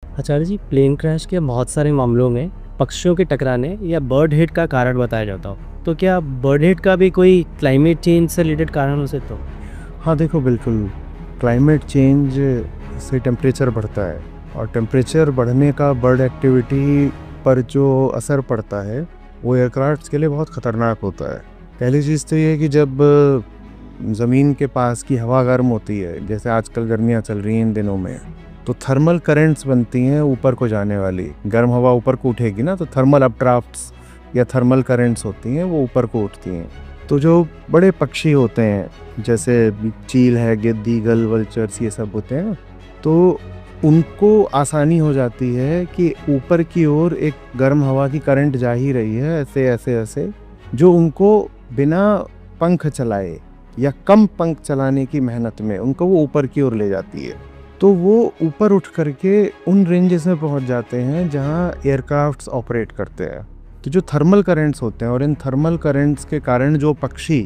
आचार्य जी, plane crash के बहुत सारे मामलों में पक्षियों के टकराने या बर्ड हिट का कारण बताया जाता हो, तो क्या बर्ड हिट का भी कोई क्लाइमेट चेंज से रिलेटेड कारण हो सकता हो? हाँ देखो, बिल्कुल क्लाइमेट चेंज से टेम्परेचर बढ़ता है और टेम्परेचर बढ़ने का बर्ड एक्टिविटी पर जो असर पड़ता है वो एयरक्राफ्ट्स के लिए बहुत ख़तरनाक होता है। पहली चीज़ तो ये है कि जब ज़मीन के पास की हवा गर्म होती है, जैसे आजकल गर्मियाँ चल रही हैं इन दिनों में, तो थर्मल करंट्स बनती हैं ऊपर को जाने वाली। गर्म हवा ऊपर को उठेगी ना, तो थर्मल अपड्राफ्ट्स या थर्मल करंट्स होती हैं, वो ऊपर को उठती हैं। तो जो बड़े पक्षी होते हैं जैसे चील है, गिद्ध, ईगल, वल्चर्स, ये सब होते हैं ना, तो उनको आसानी हो जाती है कि ऊपर की ओर एक गर्म हवा की करंट जा ही रही है, ऐसे ऐसे ऐसे, जो उनको बिना पंख चलाए या कम पंख चलाने की मेहनत में उनको वो ऊपर की ओर ले जाती है। तो वो ऊपर उठ करके उन रेंजेस में पहुंच जाते हैं जहां एयरक्राफ्ट्स ऑपरेट करते हैं। तो जो थर्मल करंट्स होते हैं और इन थर्मल करंट्स के कारण जो पक्षी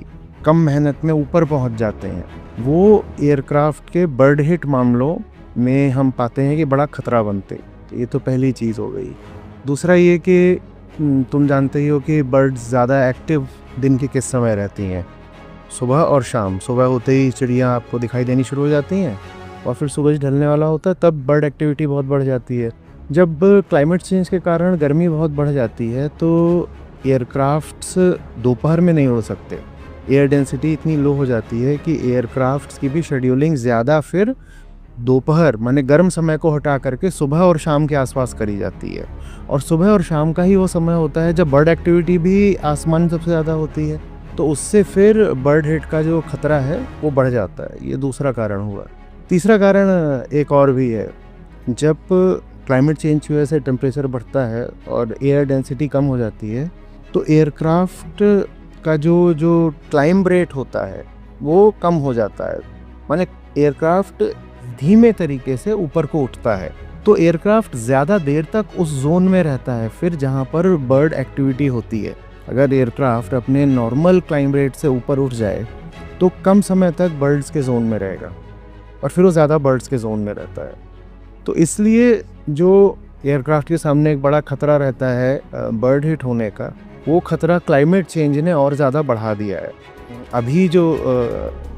कम मेहनत में ऊपर पहुंच जाते हैं, वो एयरक्राफ्ट के बर्ड हिट मामलों में हम पाते हैं कि बड़ा खतरा बनते। तो ये तो पहली चीज़ हो गई। दूसरा ये कि तुम जानते ही हो कि बर्ड्स ज़्यादा एक्टिव दिन के किस समय रहती हैं? सुबह और शाम। सुबह होते ही चिड़ियाँ आपको दिखाई देनी शुरू हो जाती हैं और फिर सूरज ढलने वाला होता है, तब बर्ड एक्टिविटी बहुत बढ़ जाती है। जब क्लाइमेट चेंज के कारण गर्मी बहुत बढ़ जाती है तो एयरक्राफ्ट्स दोपहर में नहीं उड़ सकते। एयर डेंसिटी इतनी लो हो जाती है कि एयरक्राफ्ट्स की भी शेड्यूलिंग ज़्यादा फिर दोपहर माने गर्म समय को हटा करके सुबह और शाम के आसपास करी जाती है। और सुबह और शाम का ही वो समय होता है जब बर्ड एक्टिविटी भी आसमान में सबसे ज़्यादा होती है, तो उससे फिर बर्ड हिट का जो खतरा है वो बढ़ जाता है। ये दूसरा कारण हुआ। तीसरा कारण एक और भी है। जब क्लाइमेट चेंज की वजह से टेम्परेचर बढ़ता है और एयर डेंसिटी कम हो जाती है, तो एयरक्राफ्ट का जो क्लाइंब रेट होता है वो कम हो जाता है। माने एयरक्राफ्ट धीमे तरीके से ऊपर को उठता है, तो एयरक्राफ्ट ज़्यादा देर तक उस जोन में रहता है फिर जहाँ पर बर्ड एक्टिविटी होती है। अगर एयरक्राफ्ट अपने नॉर्मल क्लाइंब रेट से ऊपर उठ जाए तो कम समय तक बर्ड्स के जोन में रहेगा और फिर वो ज़्यादा बर्ड्स के जोन में रहता है। तो इसलिए जो एयरक्राफ्ट के सामने एक बड़ा खतरा रहता है बर्ड हिट होने का, वो खतरा क्लाइमेट चेंज ने और ज़्यादा बढ़ा दिया है। अभी जो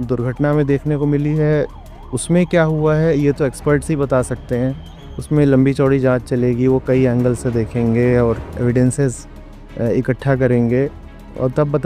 दुर्घटना में देखने को मिली है उसमें क्या हुआ है ये तो एक्सपर्ट्स ही बता सकते हैं। उसमें लंबी चौड़ी जांच चलेगी, वो कई एंगल से देखेंगे और एविडेंसेस इकट्ठा करेंगे और तब